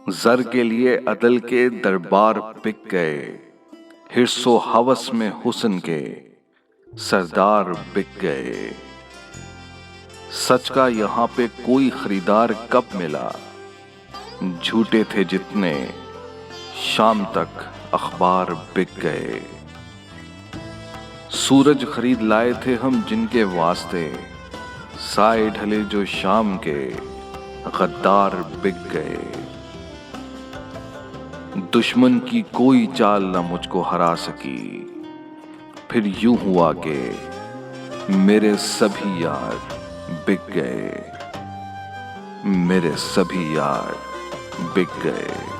जर के लिए अदल के दरबार बिक गए, हिर्सो हवस में हुस्न के सरदार बिक गए। सच का यहाँ पे कोई खरीदार कब मिला, झूठे थे जितने शाम तक अखबार बिक गए। सूरज खरीद लाए थे हम जिनके वास्ते, साए ढले जो शाम के गद्दार बिक गए। दुश्मन की कोई चाल न मुझको हरा सकी, फिर यूं हुआ कि मेरे सभी यार बिक गए, मेरे सभी यार बिक गए।